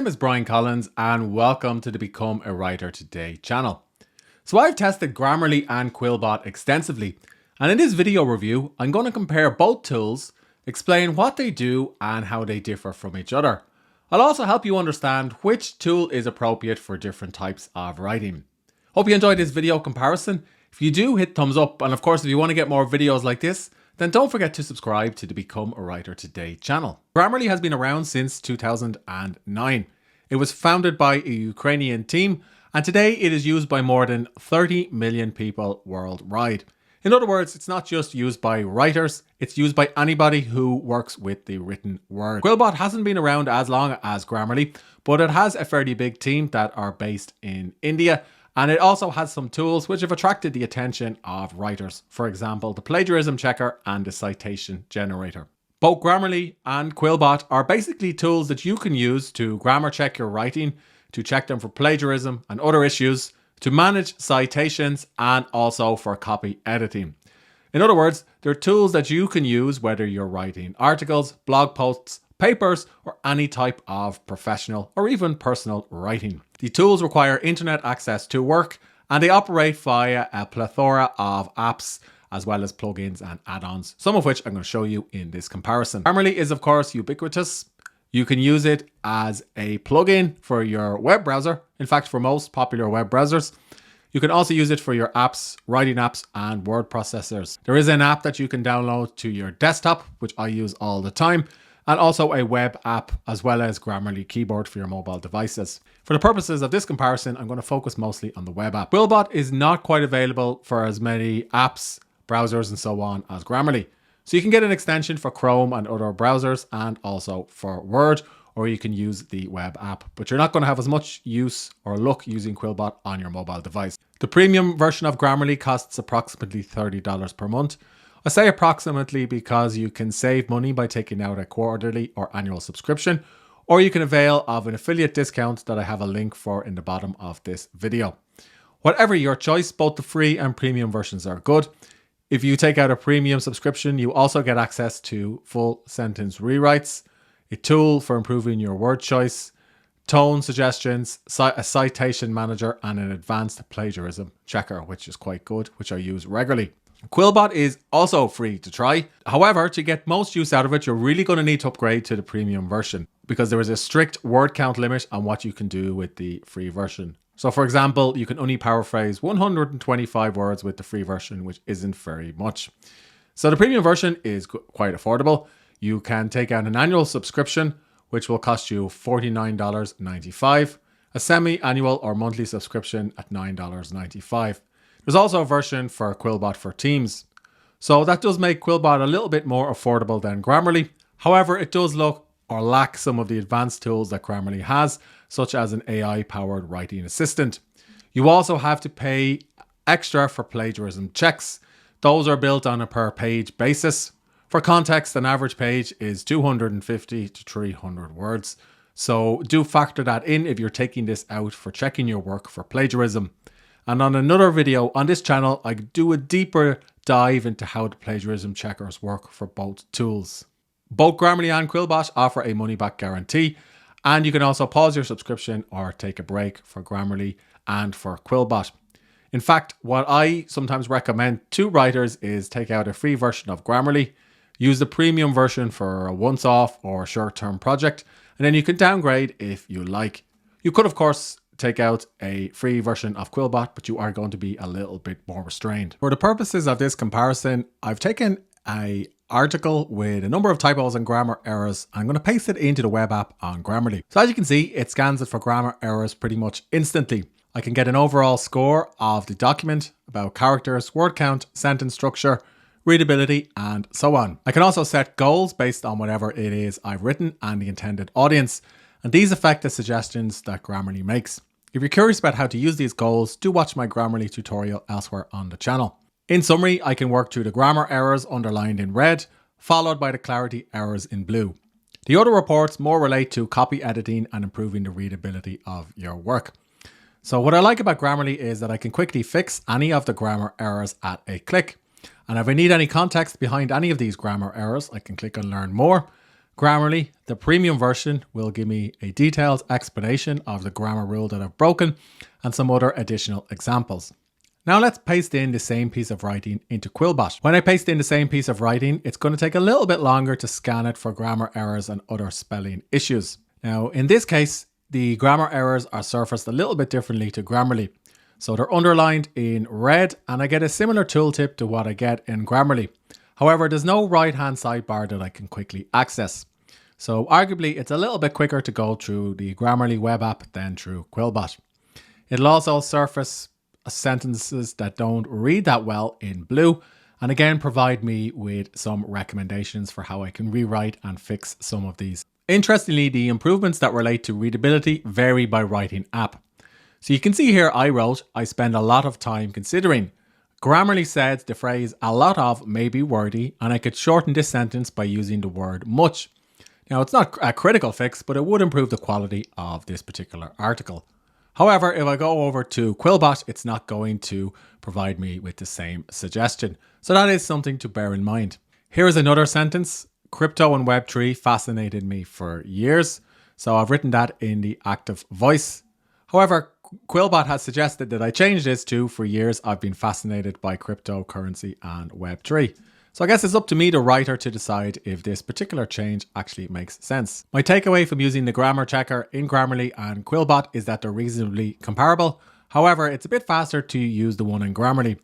My name is Brian Collins and welcome to the Become a Writer Today channel. So I've tested Grammarly and Quillbot extensively, and in this video review I'm going to compare both tools, explain what they do and how they differ from each other. I'll also help you understand which tool is appropriate for different types of writing. Hope you enjoyed this video comparison. If you do, hit thumbs up, and of course if you want to get more videos like this, then don't forget to subscribe to the Become a Writer Today channel. Grammarly has been around since 2009. It was founded by a Ukrainian team, and today it is used by more than 30 million people worldwide. In other words, it's not just used by writers, it's used by anybody who works with the written word. Quillbot hasn't been around as long as Grammarly, but it has a fairly big team that are based in India. And it also has some tools which have attracted the attention of writers. For example, the Plagiarism checker and the citation generator. Both Grammarly and Quillbot are basically tools that you can use to grammar check your writing, to check them for plagiarism and other issues, to manage citations, and also for copy editing. In other words, they're tools that you can use whether you're writing articles, blog posts, papers, or any type of professional or even personal writing. The tools require internet access to work, and they operate via a plethora of apps as well as plugins and add-ons, some of which I'm going to show you in this comparison. Grammarly is of course ubiquitous. You can use it as a plugin for your web browser. In fact, for most popular web browsers. You can also use it for your apps, writing apps, and word processors. There is an app that you can download to your desktop, which I use all the time, and also a web app as well as Grammarly keyboard for your mobile devices. For the purposes of this comparison, I'm going to focus mostly on the web app. Quillbot is not quite available for as many apps, browsers, and so on as Grammarly. So you can get an extension for Chrome and other browsers and also for Word, or you can use the web app, but you're not going to have as much use or luck using Quillbot on your mobile device. The premium version of Grammarly costs approximately $30 per month. I say approximately because you can save money by taking out a quarterly or annual subscription, or you can avail of an affiliate discount that I have a link for in the bottom of this video. Whatever your choice, both the free and premium versions are good. If you take out a premium subscription, you also get access to full sentence rewrites, a tool for improving your word choice, tone suggestions, a citation manager, and an advanced plagiarism checker, which is quite good, which I use regularly. Quillbot is also free to try. However, to get most use out of it, you're really going to need to upgrade to the premium version because there is a strict word count limit on what you can do with the free version. So for example, you can only paraphrase 125 words with the free version, which isn't very much. So the premium version is quite affordable. You can take out an annual subscription, which will cost you $49.95, a semi-annual or monthly subscription at $9.95. There's also a version for Quillbot for Teams. So that does make Quillbot a little bit more affordable than Grammarly. However, it does look or lack some of the advanced tools that Grammarly has, such as an AI-powered writing assistant. You also have to pay extra for plagiarism checks. Those are built on a per page basis. For context, an average page is 250 to 300 words. So do factor that in if you're taking this out for checking your work for plagiarism. And on another video on this channel, I do a deeper dive into how the plagiarism checkers work for both tools. Both Grammarly and Quillbot offer a money-back guarantee, and you can also pause your subscription or take a break for Grammarly and for Quillbot. In fact, what I sometimes recommend to writers is take out a free version of Grammarly, use the premium version for a once-off or short-term project, and then you can downgrade if you like. You could, of course, take out a free version of Quillbot, but you are going to be a little bit more restrained. For the purposes of this comparison, I've taken an article with a number of typos and grammar errors. I'm going to paste it into the web app on Grammarly. So as you can see, it scans it for grammar errors pretty much instantly. I can get an overall score of the document about characters, word count, sentence structure, readability, and so on. I can also set goals based on whatever it is I've written and the intended audience, and these affect the suggestions that Grammarly makes. If you're curious about how to use these goals, do watch my Grammarly tutorial elsewhere on the channel. In summary, I can work through the grammar errors underlined in red, followed by the clarity errors in blue. The other reports more relate to copy editing and improving the readability of your work. So what I like about Grammarly is that I can quickly fix any of the grammar errors at a click. And if I need any context behind any of these grammar errors, I can click on Learn More. Grammarly, the premium version, will give me a detailed explanation of the grammar rule that I've broken and some other additional examples. Now let's paste in the same piece of writing into Quillbot. When I paste in the same piece of writing, it's going to take a little bit longer to scan it for grammar errors and other spelling issues. Now in this case, the grammar errors are surfaced a little bit differently to Grammarly. So they're underlined in red and I get a similar tooltip to what I get in Grammarly. However, there's no right-hand sidebar that I can quickly access. So arguably, it's a little bit quicker to go through the Grammarly web app than through Quillbot. It'll also surface sentences that don't read that well in blue, and again provide me with some recommendations for how I can rewrite and fix some of these. Interestingly, the improvements that relate to readability vary by writing app. So you can see here I spend a lot of time considering. Grammarly said the phrase "a lot of" may be wordy, and I could shorten this sentence by using the word "much." Now it's not a critical fix, but it would improve the quality of this particular article. However, if I go over to Quillbot, it's not going to provide me with the same suggestion. So that is something to bear in mind. Here is another sentence. Crypto and Web3 fascinated me for years. So I've written that in the active voice. However, Quillbot has suggested that I change this to "for years I've been fascinated by cryptocurrency and Web3. So I guess it's up to me, the writer, to decide if this particular change actually makes sense. My takeaway from using the grammar checker in Grammarly and Quillbot is that they're reasonably comparable. However, it's a bit faster to use the one in Grammarly.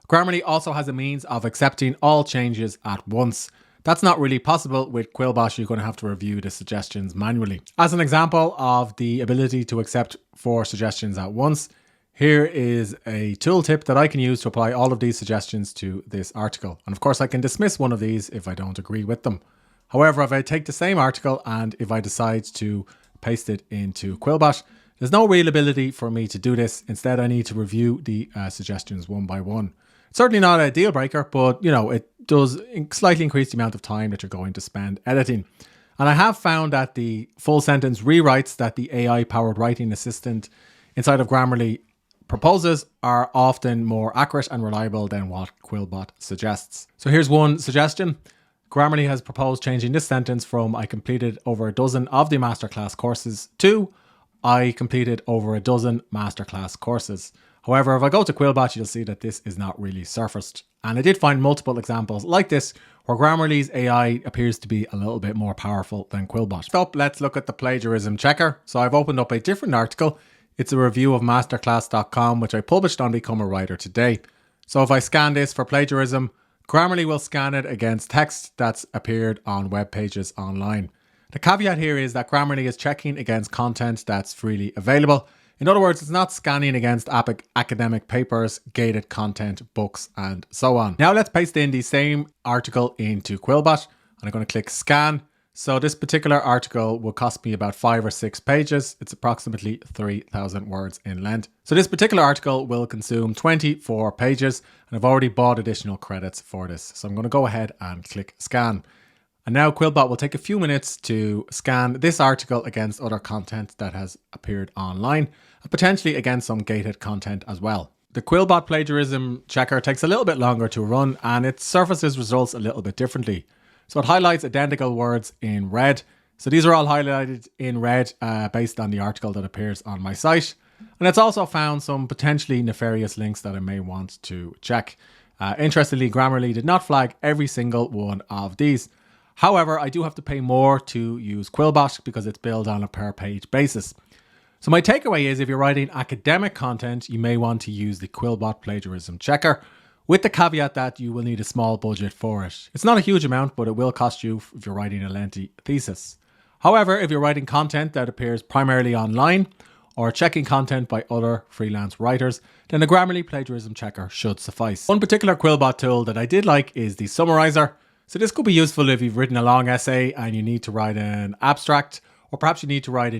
Grammarly also has a means of accepting all changes at once. That's not really possible with Quillbot. You're going to have to review the suggestions manually. As an example of the ability to accept 4 suggestions at once, here is a tooltip that I can use to apply all of these suggestions to this article. And of course, I can dismiss one of these if I don't agree with them. However, if I take the same article and if I decide to paste it into Quillbot, there's no real ability for me to do this. Instead, I need to review the suggestions one by one. It's certainly not a deal breaker, but it does slightly increase the amount of time that you're going to spend editing. And I have found that the full sentence rewrites that the AI-powered writing assistant inside of Grammarly proposes are often more accurate and reliable than what Quillbot suggests. So here's one suggestion. Grammarly has proposed changing this sentence from "I completed over a dozen of the masterclass courses" to "I completed over a dozen masterclass courses." However, if I go to Quillbot, you'll see that this is not really surfaced. And I did find multiple examples like this where Grammarly's AI appears to be a little bit more powerful than Quillbot. So let's look at the plagiarism checker. So I've opened up a different article. It's a review of masterclass.com, which I published on Become a Writer today. So if I scan this for plagiarism, Grammarly will scan it against text that's appeared on web pages online. The caveat here is that Grammarly is checking against content that's freely available. In other words, it's not scanning against academic papers, gated content, books, and so on. Now let's paste in the same article into Quillbot, and I'm going to click scan. So this particular article will cost me about 5 or 6 pages. It's approximately 3,000 words in length. So this particular article will consume 24 pages, and I've already bought additional credits for this. So I'm going to go ahead and click scan. And now Quillbot will take a few minutes to scan this article against other content that has appeared online, and potentially against some gated content as well. The Quillbot plagiarism checker takes a little bit longer to run, and it surfaces results a little bit differently. So it highlights identical words in red. So these are all highlighted in red based on the article that appears on my site. And it's also found some potentially nefarious links that I may want to check. Interestingly, Grammarly did not flag every single one of these. However, I do have to pay more to use Quillbot because it's billed on a per page basis. So my takeaway is if you're writing academic content, you may want to use the Quillbot plagiarism checker, with the caveat that you will need a small budget for it. It's not a huge amount, but it will cost you if you're writing a lengthy thesis. However, if you're writing content that appears primarily online or checking content by other freelance writers, then the Grammarly plagiarism checker should suffice. One particular Quillbot tool that I did like is the summarizer. So this could be useful if you've written a long essay and you need to write an abstract, or perhaps you need to write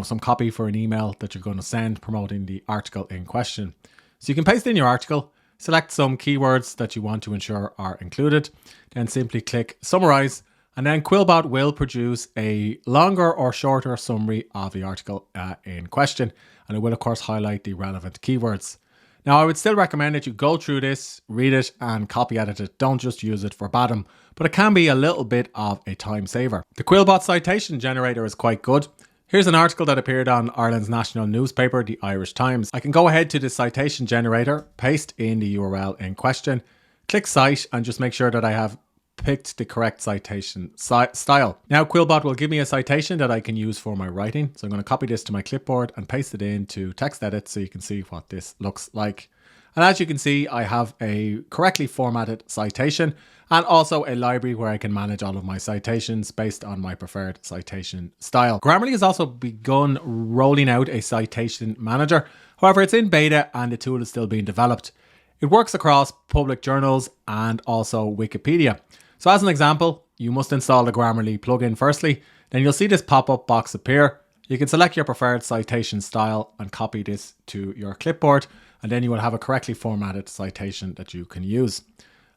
some copy for an email that you're going to send promoting the article in question. So you can paste in your article, select some keywords that you want to ensure are included, then simply click summarize, and then Quillbot will produce a longer or shorter summary of the article in question, and it will of course highlight the relevant keywords. Now, I would still recommend that you go through this, read it and copy edit it. Don't just use it verbatim, but it can be a little bit of a time saver. The Quillbot citation generator is quite good. Here's an article that appeared on Ireland's national newspaper, the Irish Times. I can go ahead to the citation generator, paste in the URL in question, click cite and just make sure that I have picked the correct citation style. Now Quillbot will give me a citation that I can use for my writing. So I'm going to copy this to my clipboard and paste it into text edit so you can see what this looks like. And as you can see, I have a correctly formatted citation and also a library where I can manage all of my citations based on my preferred citation style. Grammarly has also begun rolling out a citation manager. However, it's in beta and the tool is still being developed. It works across public journals and also Wikipedia. So as an example, you must install the Grammarly plugin firstly, then you'll see this pop-up box appear. You can select your preferred citation style and copy this to your clipboard, and then you will have a correctly formatted citation that you can use.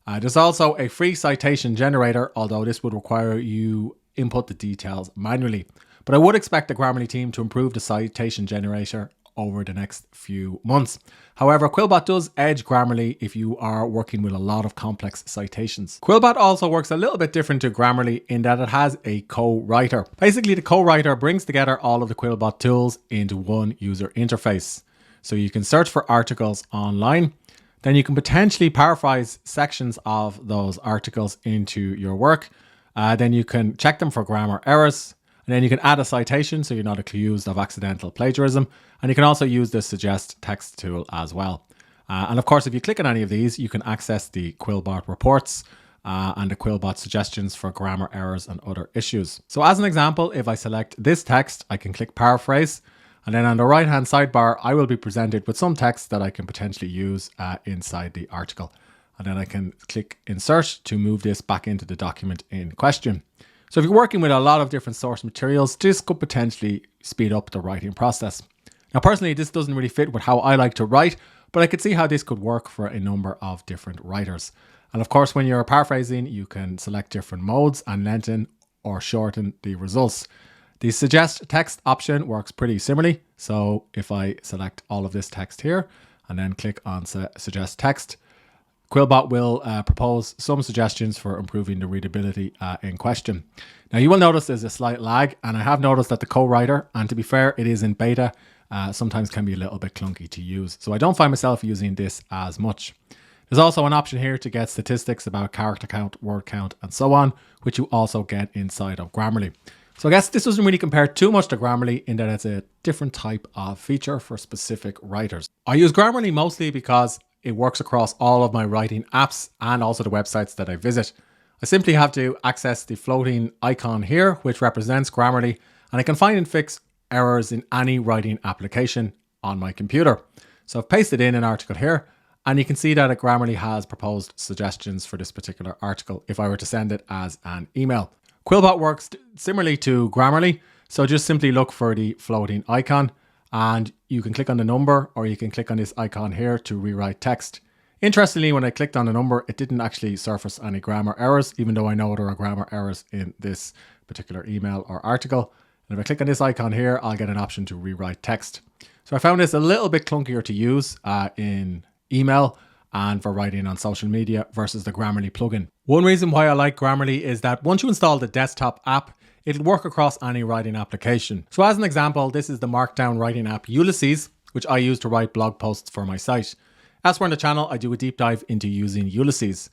There's also a free citation generator, although this would require you input the details manually. But I would expect the Grammarly team to improve the citation generator over the next few months. However, Quillbot does edge Grammarly if you are working with a lot of complex citations. Quillbot also works a little bit different to Grammarly in that it has a co-writer. Basically, the co-writer brings together all of the Quillbot tools into one user interface. So you can search for articles online, then you can potentially paraphrase sections of those articles into your work. Then you can check them for grammar errors. And then you can add a citation so you're not accused of accidental plagiarism. And you can also use the suggest text tool as well. And of course, if you click on any of these, you can access the Quillbot reports and the Quillbot suggestions for grammar errors and other issues. So as an example, if I select this text, I can click paraphrase. And then on the right hand sidebar, I will be presented with some text that I can potentially use inside the article. And then I can click insert to move this back into the document in question. So if you're working with a lot of different source materials, this could potentially speed up the writing process. Now, personally, this doesn't really fit with how I like to write, but I could see how this could work for a number of different writers. And of course, when you're paraphrasing, you can select different modes and lengthen or shorten the results. The suggest text option works pretty similarly. So if I select all of this text here and then click on suggest text, Quillbot will propose some suggestions for improving the readability in question. Now you will notice there's a slight lag, and I have noticed that the co-writer, and to be fair, it is in beta, sometimes can be a little bit clunky to use. So I don't find myself using this as much. There's also an option here to get statistics about character count, word count, and so on, which you also get inside of Grammarly. So I guess this doesn't really compare too much to Grammarly in that it's a different type of feature for specific writers. I use Grammarly mostly because it works across all of my writing apps and also the websites that I visit. I simply have to access the floating icon here, which represents Grammarly, and I can find and fix errors in any writing application on my computer. So I've pasted in an article here, and you can see that Grammarly has proposed suggestions for this particular article if I were to send it as an email. Quillbot works similarly to Grammarly, so just simply look for the floating icon, and you can click on the number or you can click on this icon here to rewrite text. Interestingly, when I clicked on the number, it didn't actually surface any grammar errors, even though I know there are grammar errors in this particular email or article. And if I click on this icon here, I'll get an option to rewrite text. So I found this a little bit clunkier to use in email and for writing on social media versus the Grammarly plugin. One reason why I like Grammarly is that once you install the desktop app, it'll work across any writing application. So as an example, this is the markdown writing app Ulysses, which I use to write blog posts for my site. Elsewhere on the channel, I do a deep dive into using Ulysses.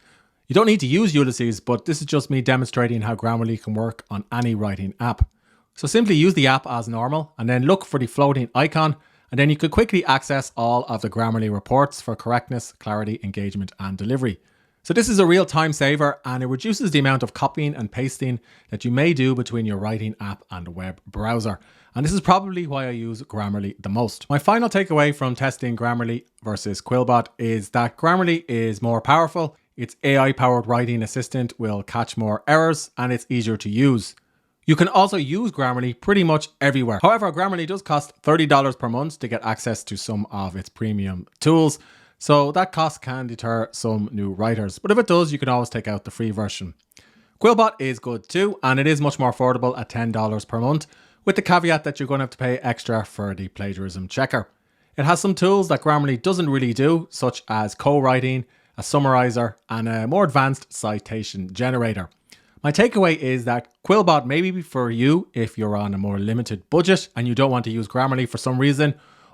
You don't need to use Ulysses, but this is just me demonstrating how Grammarly can work on any writing app. So simply use the app as normal and then look for the floating icon, and then you could quickly access all of the Grammarly reports for correctness, clarity, engagement, and delivery. So this is a real time saver, and it reduces the amount of copying and pasting that you may do between your writing app and the web browser. And this is probably why I use Grammarly the most. My final takeaway from testing Grammarly versus Quillbot is that Grammarly is more powerful. Its AI-powered writing assistant will catch more errors, and it's easier to use. You can also use Grammarly pretty much everywhere. However, Grammarly does cost $30 per month to get access to some of its premium tools. So that cost can deter some new writers, but if it does, you can always take out the free version. Quillbot is good too, and it is much more affordable at $10 per month, with the caveat that you're going to have to pay extra for the plagiarism checker. It has some tools that Grammarly doesn't really do, such as co-writing, a summarizer, and a more advanced citation generator. My takeaway is that Quillbot may be for you if you're on a more limited budget and you don't want to use Grammarly for some reason,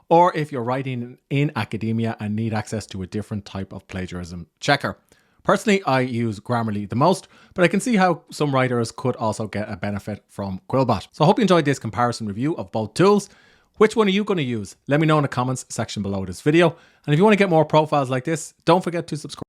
or if you're writing in academia and need access to a different type of plagiarism checker. Personally, I use Grammarly the most, but I can see how some writers could also get a benefit from Quillbot. So I hope you enjoyed this comparison review of both tools. Which one are you going to use? Let me know in the comments section below this video. And if you want to get more profiles like this, don't forget to subscribe.